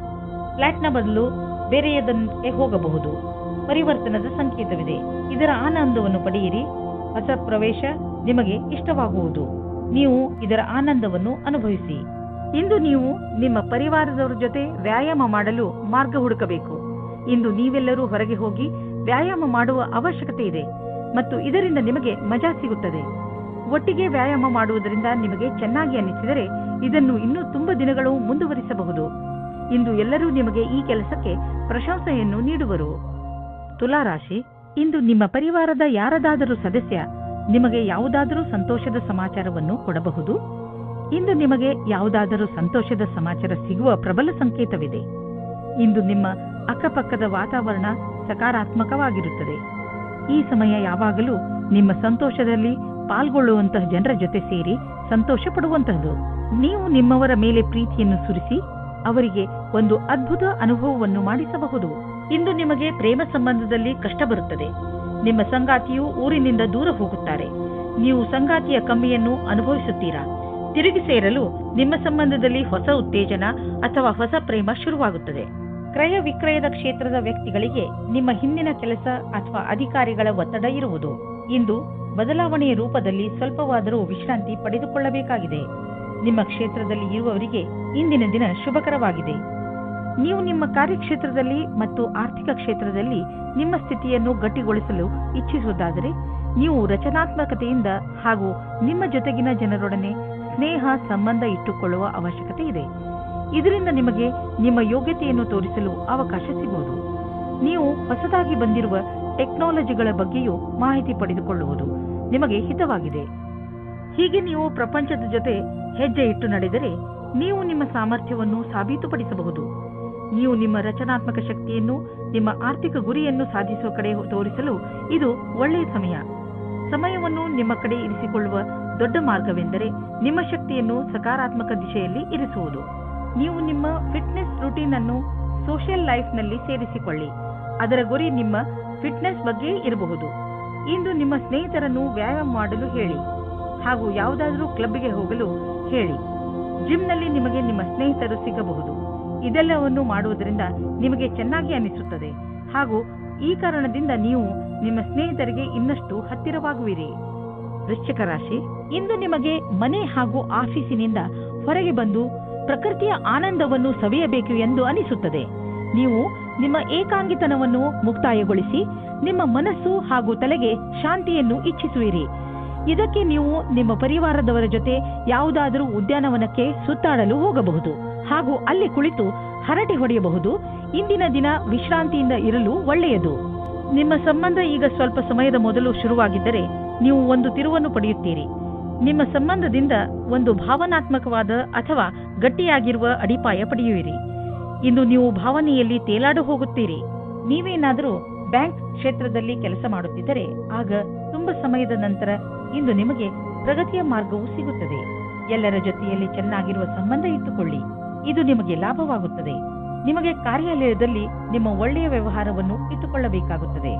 ಫ್ಲಾಟ್ನ ಬದಲು ಬೇರೆಯದಕ್ಕೆ ಹೋಗಬಹುದು. ಪರಿವರ್ತನದ ಸಂಕೇತವಿದೆ. ಇದರ ಆನಂದವನ್ನು ಪಡೆಯಿರಿ. ಹೊಸ ಪ್ರವೇಶ ನಿಮಗೆ ಇಷ್ಟವಾಗುವುದು. ನೀವು ಇದರ ಆನಂದವನ್ನು ಅನುಭವಿಸಿ. ಇಂದು ನೀವು ನಿಮ್ಮ ಪರಿವಾರದವರ ಜೊತೆ ವ್ಯಾಯಾಮ ಮಾಡಲು ಮಾರ್ಗ ಹುಡುಕಬೇಕು. ಇಂದು ನೀವೆಲ್ಲರೂ ಹೊರಗೆ ಹೋಗಿ ವ್ಯಾಯಾಮ ಮಾಡುವ ಅವಶ್ಯಕತೆ ಇದೆ ಮತ್ತು ಇದರಿಂದ ನಿಮಗೆ ಮಜಾ ಸಿಗುತ್ತದೆ. ಒಟ್ಟಿಗೆ ವ್ಯಾಯಾಮ ಮಾಡುವುದರಿಂದ ನಿಮಗೆ ಚೆನ್ನಾಗಿ ಅನಿಸಿದರೆ ಇದನ್ನು ಇನ್ನೂ ತುಂಬಾ ದಿನಗಳು ಮುಂದುವರಿಸಬಹುದು. ಇಂದು ಎಲ್ಲರೂ ನಿಮಗೆ ಈ ಕೆಲಸಕ್ಕೆ ಪ್ರಶಂಸೆಯನ್ನು ನೀಡುವರು. ತುಲಾರಾಶಿ, ಇಂದು ನಿಮ್ಮ ಪರಿವಾರದ ಯಾರದಾದರೂ ಸದಸ್ಯ ನಿಮಗೆ ಯಾವುದಾದರೂ ಸಂತೋಷದ ಸಮಾಚಾರವನ್ನು ಕೊಡಬಹುದು. ಇಂದು ನಿಮಗೆ ಯಾವುದಾದರೂ ಸಂತೋಷದ ಸಮಾಚಾರ ಸಿಗುವ ಪ್ರಬಲ ಸಂಕೇತವಿದೆ. ಇಂದು ನಿಮ್ಮ ಅಕ್ಕಪಕ್ಕದ ವಾತಾವರಣ ಸಕಾರಾತ್ಮಕವಾಗಿರುತ್ತದೆ. ಈ ಸಮಯ ಯಾವಾಗಲೂ ನಿಮ್ಮ ಸಂತೋಷದಲ್ಲಿ ಪಾಲ್ಗೊಳ್ಳುವಂತಹ ಜನರ ಜೊತೆ ಸೇರಿ ಸಂತೋಷ ಪಡುವಂತಹದ್ದು. ನೀವು ನಿಮ್ಮವರ ಮೇಲೆ ಪ್ರೀತಿಯನ್ನು ಸುರಿಸಿ ಅವರಿಗೆ ಒಂದು ಅದ್ಭುತ ಅನುಭವವನ್ನು ಮಾಡಿಸಬಹುದು. ಇಂದು ನಿಮಗೆ ಪ್ರೇಮ ಸಂಬಂಧದಲ್ಲಿ ಕಷ್ಟ ಬರುತ್ತದೆ. ನಿಮ್ಮ ಸಂಗಾತಿಯು ಊರಿನಿಂದ ದೂರ ಹೋಗುತ್ತಾರೆ. ನೀವು ಸಂಗಾತಿಯ ಕಮ್ಮಿಯನ್ನು ಅನುಭವಿಸುತ್ತೀರಾ. ತಿರುಗಿ ಸೇರಲು ನಿಮ್ಮ ಸಂಬಂಧದಲ್ಲಿ ಹೊಸ ಉತ್ತೇಜನ ಅಥವಾ ಹೊಸ ಪ್ರೇಮ ಶುರುವಾಗುತ್ತದೆ. ಕ್ರಯ ವಿಕ್ರಯದ ಕ್ಷೇತ್ರದ ವ್ಯಕ್ತಿಗಳಿಗೆ ನಿಮ್ಮ ಹಿಂದಿನ ಕೆಲಸ ಅಥವಾ ಅಧಿಕಾರಿಗಳ ಒತ್ತಡ ಇರುವುದು. ಇಂದು ಬದಲಾವಣೆಯ ರೂಪದಲ್ಲಿ ಸ್ವಲ್ಪವಾದರೂ ವಿಶ್ರಾಂತಿ ಪಡೆದುಕೊಳ್ಳಬೇಕಾಗಿದೆ. ನಿಮ್ಮ ಕ್ಷೇತ್ರದಲ್ಲಿ ಇರುವವರಿಗೆ ಇಂದಿನ ದಿನ ಶುಭಕರವಾಗಿದೆ. ನೀವು ನಿಮ್ಮ ಕಾರ್ಯಕ್ಷೇತ್ರದಲ್ಲಿ ಮತ್ತು ಆರ್ಥಿಕ ಕ್ಷೇತ್ರದಲ್ಲಿ ನಿಮ್ಮ ಸ್ಥಿತಿಯನ್ನು ಗಟ್ಟಿಗೊಳಿಸಲು ಇಚ್ಛಿಸುವುದಾದರೆ ನೀವು ರಚನಾತ್ಮಕತೆಯಿಂದ ಹಾಗೂ ನಿಮ್ಮ ಜೊತೆಗಿನ ಜನರೊಡನೆ ಸ್ನೇಹ ಸಂಬಂಧ ಇಟ್ಟುಕೊಳ್ಳುವ ಅವಶ್ಯಕತೆ ಇದೆ. ಇದರಿಂದ ನಿಮಗೆ ನಿಮ್ಮ ಯೋಗ್ಯತೆಯನ್ನು ತೋರಿಸಲು ಅವಕಾಶ ಸಿಗುವುದು. ನೀವು ಹೊಸದಾಗಿ ಬಂದಿರುವ ಟೆಕ್ನಾಲಜಿಗಳ ಬಗ್ಗೆಯೂ ಮಾಹಿತಿ ಪಡೆದುಕೊಳ್ಳುವುದು ನಿಮಗೆ ಹಿತವಾಗಿದೆ. ಹೀಗೆ ನೀವು ಪ್ರಪಂಚದ ಜೊತೆ ಹೆಜ್ಜೆ ಇಟ್ಟು ನಡೆದರೆ ನೀವು ನಿಮ್ಮ ಸಾಮರ್ಥ್ಯವನ್ನು ಸಾಬೀತುಪಡಿಸಬಹುದು. ನೀವು ನಿಮ್ಮ ರಚನಾತ್ಮಕ ಶಕ್ತಿಯನ್ನು ನಿಮ್ಮ ಆರ್ಥಿಕ ಗುರಿಯನ್ನು ಸಾಧಿಸುವ ಕಡೆ ತೋರಿಸಲು ಇದು ಒಳ್ಳೆಯ ಸಮಯ. ಸಮಯವನ್ನು ನಿಮ್ಮ ಕಡೆ ಇರಿಸಿಕೊಳ್ಳುವ ದೊಡ್ಡ ಮಾರ್ಗವೆಂದರೆ ನಿಮ್ಮ ಶಕ್ತಿಯನ್ನು ಸಕಾರಾತ್ಮಕ ದಿಶೆಯಲ್ಲಿ ಇರಿಸುವುದು. ನೀವು ನಿಮ್ಮ ಫಿಟ್ನೆಸ್ ರೂಟೀನ್ ಅನ್ನು ಸೋಷಿಯಲ್ ಲೈಫ್ನಲ್ಲಿ ಸೇರಿಸಿಕೊಳ್ಳಿ. ಅದರ ಗುರಿ ನಿಮ್ಮ ಫಿಟ್ನೆಸ್ ಬಗ್ಗೆ ಇರಬಹುದು. ಇಂದು ನಿಮ್ಮ ಸ್ನೇಹಿತರನ್ನು ವ್ಯಾಯಾಮ ಮಾಡಲು ಹೇಳಿ ಹಾಗೂ ಯಾವುದಾದರೂ ಕ್ಲಬ್ಗೆ ಹೋಗಲು ಹೇಳಿ. ಜಿಮ್ನಲ್ಲಿ ನಿಮಗೆ ನಿಮ್ಮ ಸ್ನೇಹಿತರು ಸಿಗಬಹುದು. ಇದೆಲ್ಲವನ್ನು ಮಾಡುವುದರಿಂದ ನಿಮಗೆ ಚೆನ್ನಾಗಿ ಅನಿಸುತ್ತದೆ ಹಾಗೂ ಈ ಕಾರಣದಿಂದ ನೀವು ನಿಮ್ಮ ಸ್ನೇಹಿತರಿಗೆ ಇನ್ನಷ್ಟು ಹತ್ತಿರವಾಗುವಿರಿ. ವೃಶ್ಚಿಕ ರಾಶಿ, ಇಂದು ನಿಮಗೆ ಮನೆ ಹಾಗೂ ಆಫೀಸಿನಿಂದ ಹೊರಗೆ ಬಂದು ಪ್ರಕೃತಿಯ ಆನಂದವನ್ನು ಸವಿಯಬೇಕು ಎಂದು ಅನಿಸುತ್ತದೆ. ನೀವು ನಿಮ್ಮ ಏಕಾಂಗಿತನವನ್ನು ಮುಕ್ತಾಯಗೊಳಿಸಿ ನಿಮ್ಮ ಮನಸ್ಸು ಹಾಗೂ ತಲೆಗೆ ಶಾಂತಿಯನ್ನು ಇಚ್ಛಿಸುವಿರಿ. ಇದಕ್ಕೆ ನೀವು ನಿಮ್ಮ ಪರಿವಾರದವರ ಜೊತೆ ಯಾವುದಾದರೂ ಉದ್ಯಾನವನಕ್ಕೆ ಸುತ್ತಾಡಲು ಹೋಗಬಹುದು ಹಾಗೂ ಅಲ್ಲಿ ಕುಳಿತು ಹರಟೆ ಹೊಡೆಯಬಹುದು. ಇಂದಿನ ದಿನ ವಿಶ್ರಾಂತಿಯಿಂದ ಇರಲು ಒಳ್ಳೆಯದು. ನಿಮ್ಮ ಸಂಬಂಧ ಈಗ ಸ್ವಲ್ಪ ಸಮಯದ ಮೊದಲು ಶುರುವಾಗಿದ್ದರೆ ನೀವು ಒಂದು ತಿರುವನ್ನು ಪಡೆಯುತ್ತೀರಿ. ನಿಮ್ಮ ಸಂಬಂಧದಿಂದ ಒಂದು ಭಾವನಾತ್ಮಕವಾದ ಅಥವಾ ಗಟ್ಟಿಯಾಗಿರುವ ಅಡಿಪಾಯ ಪಡೆಯುವಿರಿ. ಇಂದು ನೀವು ಭಾವನೆಯಲ್ಲಿ ತೇಲಾಡು ಹೋಗುತ್ತೀರಿ. ನೀವೇನಾದರೂ ಬ್ಯಾಂಕ್ ಕ್ಷೇತ್ರದಲ್ಲಿ ಕೆಲಸ ಮಾಡುತ್ತಿದ್ದರೆ ಆಗ ತುಂಬಾ ಸಮಯದ ನಂತರ ಇಂದು ನಿಮಗೆ ಪ್ರಗತಿಯ ಮಾರ್ಗವು ಸಿಗುತ್ತದೆ. ಎಲ್ಲರ ಜೊತೆಯಲ್ಲಿ ಚೆನ್ನಾಗಿರುವ ಸಂಬಂಧ ಇಟ್ಟುಕೊಳ್ಳಿ. ಇದು ನಿಮಗೆ ಲಾಭವಾಗುತ್ತದೆ. ನಿಮಗೆ ಕಾರ್ಯಾಲಯದಲ್ಲಿ ನಿಮ್ಮ ಒಳ್ಳೆಯ ವ್ಯವಹಾರವನ್ನು ಇಟ್ಟುಕೊಳ್ಳಬೇಕಾಗುತ್ತದೆ.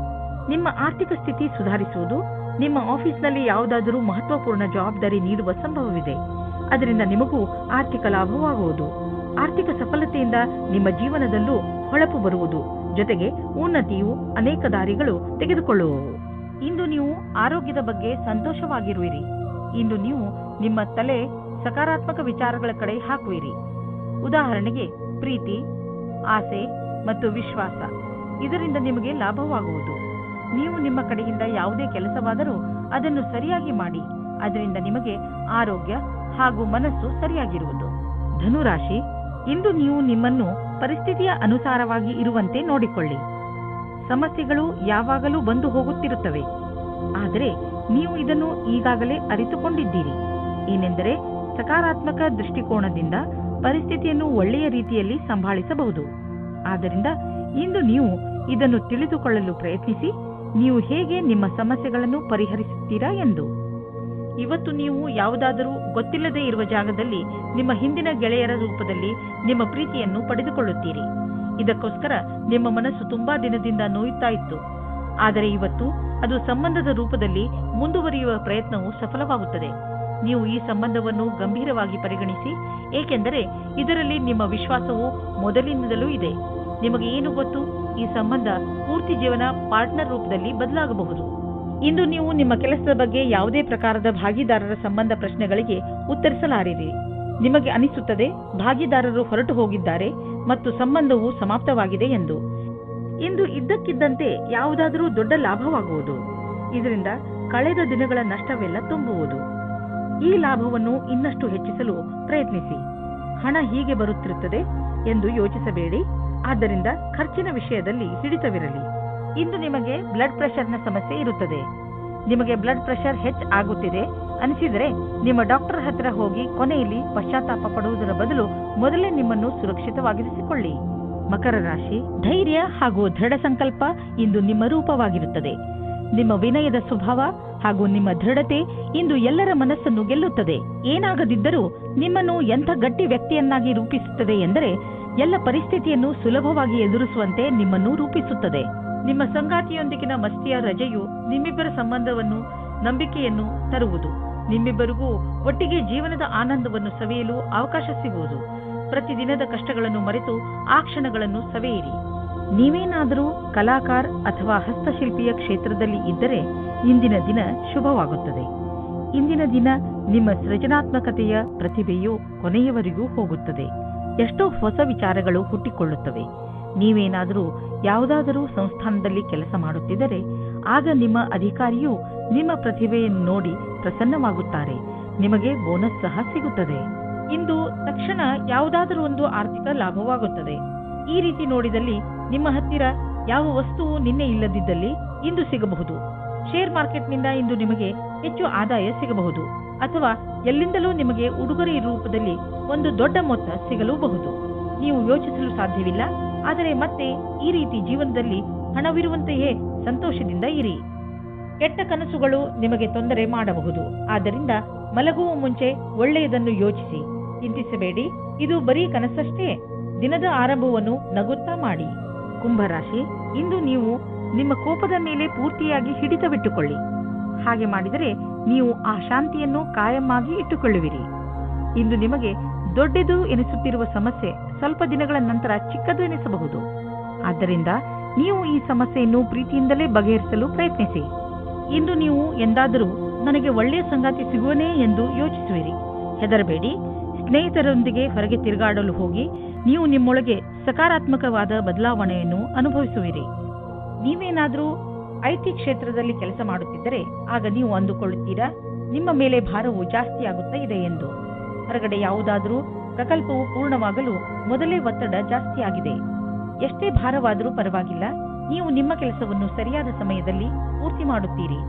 ನಿಮ್ಮ ಆರ್ಥಿಕ ಸ್ಥಿತಿ ಸುಧಾರಿಸುವುದು. ನಿಮ್ಮ ಆಫೀಸ್ನಲ್ಲಿ ಯಾವುದಾದರೂ ಮಹತ್ವಪೂರ್ಣ ಜವಾಬ್ದಾರಿ ನೀಡುವ ಸಂಭವವಿದೆ. ಅದರಿಂದ ನಿಮಗೂ ಆರ್ಥಿಕ ಲಾಭವಾಗುವುದು. ಆರ್ಥಿಕ ಸಫಲತೆಯಿಂದ ನಿಮ್ಮ ಜೀವನದಲ್ಲೂ ಹೊಳಪು ಬರುವುದು. ಜೊತೆಗೆ ಉನ್ನತಿಯು ಅನೇಕ ದಾರಿಗಳು ತೆಗೆದುಕೊಳ್ಳುವವು. ಇಂದು ನೀವು ಆರೋಗ್ಯದ ಬಗ್ಗೆ ಸಂತೋಷವಾಗಿರುವಿರಿ. ಇಂದು ನೀವು ನಿಮ್ಮ ತಲೆ ಸಕಾರಾತ್ಮಕ ವಿಚಾರಗಳ ಕಡೆ ಹಾಕುವಿರಿ. ಉದಾಹರಣೆಗೆ ಪ್ರೀತಿ, ಆಸೆ ಮತ್ತು ವಿಶ್ವಾಸ. ಇದರಿಂದ ನಿಮಗೆ ಲಾಭವಾಗುವುದು. ನೀವು ನಿಮ್ಮ ಕಡೆಯಿಂದ ಯಾವುದೇ ಕೆಲಸವಾದರೂ ಅದನ್ನು ಸರಿಯಾಗಿ ಮಾಡಿ. ಅದರಿಂದ ನಿಮಗೆ ಆರೋಗ್ಯ ಹಾಗೂ ಮನಸ್ಸು ಸರಿಯಾಗಿರುವುದು. ಧನುರಾಶಿ, ಇಂದು ನೀವು ನಿಮ್ಮನ್ನು ಪರಿಸ್ಥಿತಿಯ ಅನುಸಾರವಾಗಿ ಇರುವಂತೆ ನೋಡಿಕೊಳ್ಳಿ. ಸಮಸ್ಯೆಗಳು ಯಾವಾಗಲೂ ಬಂದು ಹೋಗುತ್ತಿರುತ್ತವೆ. ಆದರೆ ನೀವು ಇದನ್ನು ಈಗಾಗಲೇ ಅರಿತುಕೊಂಡಿದ್ದೀರಿ. ಏನೆಂದರೆ ಸಕಾರಾತ್ಮಕ ದೃಷ್ಟಿಕೋನದಿಂದ ಪರಿಸ್ಥಿತಿಯನ್ನು ಒಳ್ಳೆಯ ರೀತಿಯಲ್ಲಿ ಸಂಭಾಳಿಸಬಹುದು. ಆದ್ದರಿಂದ ಇಂದು ನೀವು ಇದನ್ನು ತಿಳಿದುಕೊಳ್ಳಲು ಪ್ರಯತ್ನಿಸಿ. ನೀವು ಹೇಗೆ ನಿಮ್ಮ ಸಮಸ್ಯೆಗಳನ್ನು ಪರಿಹರಿಸುತ್ತೀರಾ ಎಂದು. ಇವತ್ತು ನೀವು ಯಾವುದಾದರೂ ಗೊತ್ತಿಲ್ಲದೆ ಇರುವ ಜಾಗದಲ್ಲಿ ನಿಮ್ಮ ಹಿಂದಿನ ಗೆಳೆಯರ ರೂಪದಲ್ಲಿ ನಿಮ್ಮ ಪ್ರೀತಿಯನ್ನು ಪಡೆದುಕೊಳ್ಳುತ್ತೀರಿ. ಇದಕ್ಕೋಸ್ಕರ ನಿಮ್ಮ ಮನಸ್ಸು ತುಂಬಾ ದಿನದಿಂದ ನೋಯುತ್ತಾ ಇತ್ತು. ಆದರೆ ಇವತ್ತು ಅದು ಸಂಬಂಧದ ರೂಪದಲ್ಲಿ ಮುಂದುವರಿಯುವ ಪ್ರಯತ್ನವು ಸಫಲವಾಗುತ್ತದೆ. ನೀವು ಈ ಸಂಬಂಧವನ್ನು ಗಂಭೀರವಾಗಿ ಪರಿಗಣಿಸಿ, ಏಕೆಂದರೆ ಇದರಲ್ಲಿ ನಿಮ್ಮ ವಿಶ್ವಾಸವು ಮೊದಲಿನಿಂದಲೂ ಇದೆ. ನಿಮಗೆ ಏನು ಗೊತ್ತು, ಈ ಸಂಬಂಧ ಪೂರ್ತಿ ಜೀವನ ಪಾರ್ಟ್ನರ್ ರೂಪದಲ್ಲಿ ಬದಲಾಗಬಹುದು. ಇಂದು ನೀವು ನಿಮ್ಮ ಕೆಲಸದ ಬಗ್ಗೆ ಯಾವುದೇ ಪ್ರಕಾರದ ಭಾಗಿದಾರರ ಸಂಬಂಧ ಪ್ರಶ್ನೆಗಳಿಗೆ ಉತ್ತರಿಸಲಾರಿರಿ. ನಿಮಗೆ ಅನಿಸುತ್ತದೆ ಭಾಗಿದಾರರು ಹೊರಟು ಹೋಗಿದ್ದಾರೆ ಮತ್ತು ಸಂಬಂಧವು ಸಮಾಪ್ತವಾಗಿದೆ ಎಂದು. ಇಂದು ಇದ್ದಕ್ಕಿದ್ದಂತೆ ಯಾವುದಾದರೂ ದೊಡ್ಡ ಲಾಭವಾಗುವುದು. ಇದರಿಂದ ಕಳೆದ ದಿನಗಳ ನಷ್ಟವೆಲ್ಲ ತುಂಬುವುದು. ಈ ಲಾಭವನ್ನು ಇನ್ನಷ್ಟು ಹೆಚ್ಚಿಸಲು ಪ್ರಯತ್ನಿಸಿ. ಹಣ ಹೀಗೆ ಬರುತ್ತಿರುತ್ತದೆ ಎಂದು ಯೋಚಿಸಬೇಡಿ. ಆದ್ದರಿಂದ ಖರ್ಚಿನ ವಿಷಯದಲ್ಲಿ ಹಿಡಿತವಿರಲಿ. ಇಂದು ನಿಮಗೆ ಬ್ಲಡ್ ಪ್ರೆಷರ್ನ ಸಮಸ್ಯೆ ಇರುತ್ತದೆ. ನಿಮಗೆ ಬ್ಲಡ್ ಪ್ರೆಷರ್ ಆಗುತ್ತಿದೆ ಅನಿಸಿದರೆ ನಿಮ್ಮ ಡಾಕ್ಟರ್ ಹತ್ತಿರ ಹೋಗಿ ಕೊನೆಯಲ್ಲಿ ಪಶ್ಚಾತ್ತಾಪ ಪಡುವುದರ ಬದಲು ಮೊದಲೇ ನಿಮ್ಮನ್ನು ಸುರಕ್ಷಿತವಾಗಿರಿಸಿಕೊಳ್ಳಿ. ಮಕರ ರಾಶಿ, ಧೈರ್ಯ ಹಾಗೂ ದೃಢ ಸಂಕಲ್ಪ ಇಂದು ನಿಮ್ಮ ರೂಪವಾಗಿರುತ್ತದೆ. ನಿಮ್ಮ ವಿನಯದ ಸ್ವಭಾವ ಹಾಗೂ ನಿಮ್ಮ ದೃಢತೆ ಇಂದು ಎಲ್ಲರ ಮನಸ್ಸನ್ನು ಗೆಲ್ಲುತ್ತದೆ. ಏನಾಗದಿದ್ದರೂ ನಿಮ್ಮನ್ನು ಎಂಥ ಗಟ್ಟಿ ವ್ಯಕ್ತಿಯನ್ನಾಗಿ ರೂಪಿಸುತ್ತದೆ ಎಂದರೆ ಎಲ್ಲ ಪರಿಸ್ಥಿತಿಯನ್ನು ಸುಲಭವಾಗಿ ಎದುರಿಸುವಂತೆ ನಿಮ್ಮನ್ನು ರೂಪಿಸುತ್ತದೆ. ನಿಮ್ಮ ಸಂಗಾತಿಯೊಂದಿಗಿನ ಮಸ್ತಿಯ ರಜೆಯು ನಿಮ್ಮಿಬ್ಬರ ಸಂಬಂಧವನ್ನು ನಂಬಿಕೆಯನ್ನು ತರುವುದು. ನಿಮ್ಮಿಬ್ಬರಿಗೂ ಒಟ್ಟಿಗೆ ಜೀವನದ ಆನಂದವನ್ನು ಸವಿಯಲು ಅವಕಾಶ ಸಿಗುವುದು. ಪ್ರತಿದಿನದ ಕಷ್ಟಗಳನ್ನು ಮರೆತು ಆ ಕ್ಷಣಗಳನ್ನು ಸವಿಯಿರಿ. ನೀವೇನಾದರೂ ಕಲಾಕಾರ ಅಥವಾ ಹಸ್ತಶಿಲ್ಪಿಯ ಕ್ಷೇತ್ರದಲ್ಲಿ ಇದ್ದರೆ ಇಂದಿನ ದಿನ ಶುಭವಾಗುತ್ತದೆ. ಇಂದಿನ ದಿನ ನಿಮ್ಮ ಸೃಜನಾತ್ಮಕತೆಯ ಪ್ರತಿಭೆಯು ಕೊನೆಯವರೆಗೂ ಹೋಗುತ್ತದೆ. ಎಷ್ಟೋ ಹೊಸ ವಿಚಾರಗಳು ಹುಟ್ಟಿಕೊಳ್ಳುತ್ತವೆ. ನೀವೇನಾದರೂ ಯಾವುದಾದರೂ ಸಂಸ್ಥಾನದಲ್ಲಿ ಕೆಲಸ ಮಾಡುತ್ತಿದ್ದರೆ ಆಗ ನಿಮ್ಮ ಅಧಿಕಾರಿಯು ನಿಮ್ಮ ಪ್ರತಿಭೆಯನ್ನು ನೋಡಿ ಪ್ರಸನ್ನವಾಗುತ್ತಾರೆ. ನಿಮಗೆ ಬೋನಸ್ ಸಹ ಸಿಗುತ್ತದೆ. ಇಂದು ತಕ್ಷಣ ಯಾವುದಾದರೂ ಒಂದು ಆರ್ಥಿಕ ಲಾಭವಾಗುತ್ತದೆ. ಈ ರೀತಿ ನೋಡಿದಲ್ಲಿ ನಿಮ್ಮ ಹತ್ತಿರ ಯಾವ ವಸ್ತುವು ನಿನ್ನೆ ಇಲ್ಲದಿದ್ದಲ್ಲಿ ಇಂದು ಸಿಗಬಹುದು. ಶೇರ್ ಮಾರ್ಕೆಟ್ನಿಂದ ಇಂದು ನಿಮಗೆ ಹೆಚ್ಚು ಆದಾಯ ಸಿಗಬಹುದು. ಅಥವಾ ಎಲ್ಲಿಂದಲೂ ನಿಮಗೆ ಉಡುಗೊರೆ ರೂಪದಲ್ಲಿ ಒಂದು ದೊಡ್ಡ ಮೊತ್ತ ಸಿಗಲೂಬಹುದು. ನೀವು ಯೋಚಿಸಲು ಸಾಧ್ಯವಿಲ್ಲ. ಆದರೆ ಮತ್ತೆ ಈ ರೀತಿ ಜೀವನದಲ್ಲಿ ಹಣವಿರುವಂತೆಯೇ ಸಂತೋಷದಿಂದ ಇರಿ. ಕೆಟ್ಟ ಕನಸುಗಳು ನಿಮಗೆ ತೊಂದರೆ ಮಾಡಬಹುದು. ಆದ್ದರಿಂದ ಮಲಗುವ ಮುಂಚೆ ಒಳ್ಳೆಯದನ್ನು ಯೋಚಿಸಿ. ಚಿಂತಿಸಬೇಡಿ, ಇದು ಬರೀ ಕನಸಷ್ಟೇ. ದಿನದ ಆರಂಭವನ್ನು ನಗುತ್ತಾ ಮಾಡಿ. ಕುಂಭರಾಶಿ, ಇಂದು ನೀವು ನಿಮ್ಮ ಕೋಪದ ಮೇಲೆ ಪೂರ್ತಿಯಾಗಿ ಹಿಡಿತವಿಟ್ಟುಕೊಳ್ಳಿ. ಹಾಗೆ ಮಾಡಿದರೆ ನೀವು ಆ ಶಾಂತಿಯನ್ನು ಕಾಯಮ್ಮಾಗಿ ಇಟ್ಟುಕೊಳ್ಳುವಿರಿ. ಇಂದು ನಿಮಗೆ ದೊಡ್ಡದು ಎನಿಸುತ್ತಿರುವ ಸಮಸ್ಯೆ ಸ್ವಲ್ಪ ದಿನಗಳ ನಂತರ ಚಿಕ್ಕದು ಎನಿಸಬಹುದು. ಆದ್ದರಿಂದ ನೀವು ಈ ಸಮಸ್ಯೆಯನ್ನು ಪ್ರೀತಿಯಿಂದಲೇ ಬಗೆಹರಿಸಲು ಪ್ರಯತ್ನಿಸಿ. ಇಂದು ನೀವು ಎಂದಾದರೂ ನನಗೆ ಒಳ್ಳೆಯ ಸಂಗಾತಿ ಸಿಗುವನೇ ಎಂದು ಯೋಚಿಸುವಿರಿ. ಹೆದರಬೇಡಿ. ಸ್ನೇಹಿತರೊಂದಿಗೆ ಹೊರಗೆ ತಿರುಗಾಡಲು ಹೋಗಿ ನೀವು ನಿಮ್ಮೊಳಗೆ ಸಕಾರಾತ್ಮಕವಾದ ಬದಲಾವಣೆಯನ್ನು ಅನುಭವಿಸುವಿರಿ. ನೀವೇನಾದರೂ ಐಟಿ ಕ್ಷೇತ್ರದಲ್ಲಿ ಕೆಲಸ ಮಾಡುತ್ತಿದ್ದರೆ ಆಗ ನೀವು ಅಂದುಕೊಳ್ಳುತ್ತೀರಾ ನಿಮ್ಮ ಮೇಲೆ ಭಾರವು ಜಾಸ್ತಿ ಆಗುತ್ತಾ ಇದೆ ಎಂದು. ಹೊರಗಡೆ ಯಾವುದಾದರೂ ಪ್ರಕಲ್ಪವು ಪೂರ್ಣವಾಗಲು ಮೊದಲೇ ಒತ್ತಡ ಜಾಸ್ತಿ ಆಗಿದೆ. ಎಷ್ಟೇ ಭಾರವಾದರೂ ಪರವಾಗಿಲ್ಲ, ನೀವು ನಿಮ್ಮ ಕೆಲಸವನ್ನು ಸರಿಯಾದ ಸಮಯದಲ್ಲಿ ಪೂರ್ತಿ ಮಾಡುತ್ತೀರಿ.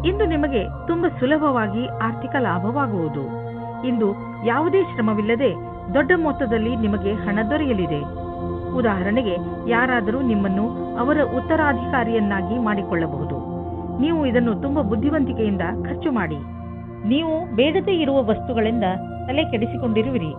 ಇಂದು ನಿಮಗೆ ತುಂಬಾ ಸುಲಭವಾಗಿ ಆರ್ಥಿಕ ಲಾಭವಾಗುವುದು. ಇಂದು ಯಾವುದೇ ಶ್ರಮವಿಲ್ಲದೆ ದೊಡ್ಡ ಮೊತ್ತದಲ್ಲಿ ನಿಮಗೆ ಹಣ ದೊರೆಯಲಿದೆ. ಉದಾಹರಣೆಗೆ ಯಾರಾದರೂ ನಿಮ್ಮನ್ನು ಅವರ ಉತ್ತರಾಧಿಕಾರಿಯನ್ನಾಗಿ ಮಾಡಿಕೊಳ್ಳಬಹುದು. ನೀವು ಇದನ್ನು ತುಂಬಾ ಬುದ್ಧಿವಂತಿಕೆಯಿಂದ ಖರ್ಚು ಮಾಡಿ. ನೀವು ಬೇಡದೇ ಇರುವ ವಸ್ತುಗಳಿಂದ ತಲೆ ಕೆಡಿಸಿಕೊಂಡಿರುವಿರಿ.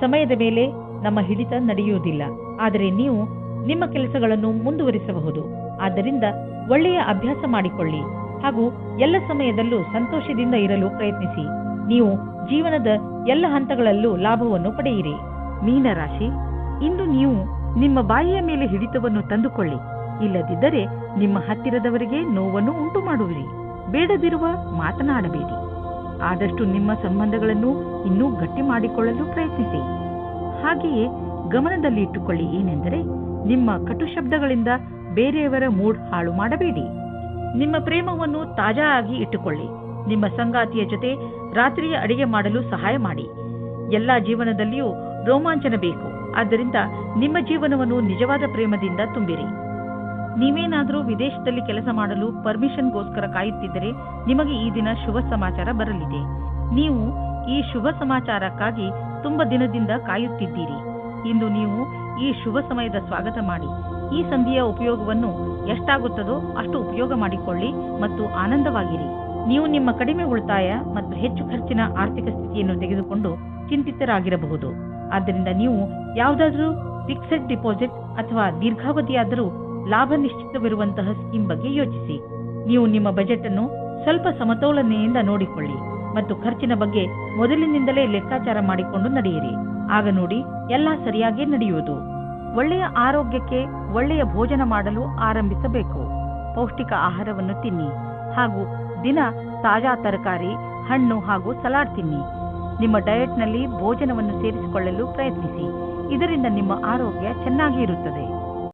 ಸಮಯದ ಮೇಲೆ ನಮ್ಮ ಹಿಡಿತ ನಡೆಯುವುದಿಲ್ಲ. ಆದರೆ ನೀವು ನಿಮ್ಮ ಕೆಲಸಗಳನ್ನು ಮುಂದುವರಿಸಬಹುದು. ಆದ್ದರಿಂದ ಒಳ್ಳೆಯ ಅಭ್ಯಾಸ ಮಾಡಿಕೊಳ್ಳಿ ಹಾಗೂ ಎಲ್ಲ ಸಮಯದಲ್ಲೂ ಸಂತೋಷದಿಂದ ಇರಲು ಪ್ರಯತ್ನಿಸಿ. ನೀವು ಜೀವನದ ಎಲ್ಲ ಹಂತಗಳಲ್ಲೂ ಲಾಭವನ್ನು ಪಡೆಯಿರಿ. ಮೀನರಾಶಿ, ಇಂದು ನೀವು ನಿಮ್ಮ ಬಾಯಿಯ ಮೇಲೆ ಹಿಡಿತವನ್ನು ತಂದುಕೊಳ್ಳಿ. ಇಲ್ಲದಿದ್ದರೆ ನಿಮ್ಮ ಹತ್ತಿರದವರಿಗೆ ನೋವನ್ನು ಉಂಟು ಮಾಡುವಿರಿ. ಬೇಡದಿರುವ ಮಾತನಾಡಬೇಡಿ. ಆದಷ್ಟು ನಿಮ್ಮ ಸಂಬಂಧಗಳನ್ನು ಇನ್ನೂ ಗಟ್ಟಿ ಮಾಡಿಕೊಳ್ಳಲು ಪ್ರಯತ್ನಿಸಿ. ಹಾಗೆಯೇ ಗಮನದಲ್ಲಿ ಇಟ್ಟುಕೊಳ್ಳಿ ಏನೆಂದರೆ ನಿಮ್ಮ ಕಟು ಶಬ್ದಗಳಿಂದ ಬೇರೆಯವರ ಮೂಡ್ ಹಾಳು ಮಾಡಬೇಡಿ. ನಿಮ್ಮ ಪ್ರೇಮವನ್ನು ತಾಜಾ ಆಗಿ ಇಟ್ಟುಕೊಳ್ಳಿ. ನಿಮ್ಮ ಸಂಗಾತಿಯ ಜೊತೆ ರಾತ್ರಿಯ ಅಡಿಗೆ ಮಾಡಲು ಸಹಾಯ ಮಾಡಿ. ಎಲ್ಲ ಜೀವನದಲ್ಲಿಯೂ ರೋಮಾಂಚನ ಬೇಕು. ಆದ್ದರಿಂದ ನಿಮ್ಮ ಜೀವನವನ್ನು ನಿಜವಾದ ಪ್ರೇಮದಿಂದ ತುಂಬಿರಿ. ನೀವೇನಾದರೂ ವಿದೇಶದಲ್ಲಿ ಕೆಲಸ ಮಾಡಲು ಪರ್ಮಿಷನ್ಗೋಸ್ಕರ ಕಾಯುತ್ತಿದ್ದರೆ ನಿಮಗೆ ಈ ದಿನ ಶುಭ ಸಮಾಚಾರ ಬರಲಿದೆ. ನೀವು ಈ ಶುಭ ಸಮಾಚಾರಕ್ಕಾಗಿ ತುಂಬ ದಿನದಿಂದ ಕಾಯುತ್ತಿದ್ದೀರಿ. ಇಂದು ನೀವು ಈ ಶುಭ ಸಮಯದ ಸ್ವಾಗತ ಮಾಡಿ. ಈ ಸಂಧಿಯ ಉಪಯೋಗವನ್ನು ಎಷ್ಟಾಗುತ್ತದೋ ಅಷ್ಟು ಉಪಯೋಗ ಮಾಡಿಕೊಳ್ಳಿ ಮತ್ತು ಆನಂದವಾಗಿರಿ. ನೀವು ನಿಮ್ಮ ಕಡಿಮೆ ಉಳಿತಾಯ ಮತ್ತು ಹೆಚ್ಚು ಖರ್ಚಿನ ಆರ್ಥಿಕ ಸ್ಥಿತಿಯನ್ನು ತೆಗೆದುಕೊಂಡು ಚಿಂತಿತರಾಗಿರಬಹುದು. ಆದ್ದರಿಂದ ನೀವು ಯಾವುದಾದರೂ ಫಿಕ್ಸೆಡ್ ಡಿಪಾಸಿಟ್ ಅಥವಾ ದೀರ್ಘಾವಧಿಯಾದರೂ ಲಾಭ ನಿಶ್ಚಿತವಿರುವಂತಹ ಸ್ಕೀಮ್ ಬಗ್ಗೆ ಯೋಚಿಸಿ. ನೀವು ನಿಮ್ಮ ಬಜೆಟ್ ಅನ್ನು ಸ್ವಲ್ಪ ಸಮತೋಲನೆಯಿಂದ ನೋಡಿಕೊಳ್ಳಿ ಮತ್ತು ಖರ್ಚಿನ ಬಗ್ಗೆ ಮೊದಲಿನಿಂದಲೇ ಲೆಕ್ಕಾಚಾರ ಮಾಡಿಕೊಂಡು ನಡೆಯಿರಿ. ಆಗ ನೋಡಿ ಎಲ್ಲ ಸರಿಯಾಗಿ ನಡೆಯುವುದು. ಒಳ್ಳೆಯ ಆರೋಗ್ಯಕ್ಕೆ ಒಳ್ಳೆಯ ಭೋಜನ ಮಾಡಲು ಆರಂಭಿಸಬೇಕು. ಪೌಷ್ಟಿಕ ಆಹಾರವನ್ನು ತಿನ್ನಿ ಹಾಗೂ ದಿನ ತಾಜಾ ತರಕಾರಿ, ಹಣ್ಣು ಹಾಗೂ ಸಲಾಡ್ ತಿನ್ನಿ. ನಿಮ್ಮ ಡಯಟ್ನಲ್ಲಿ ಭೋಜನವನ್ನು ಸೇರಿಸಿಕೊಳ್ಳಲು ಪ್ರಯತ್ನಿಸಿ. ಇದರಿಂದ ನಿಮ್ಮ ಆರೋಗ್ಯ ಚೆನ್ನಾಗಿ ಇರುತ್ತದೆ.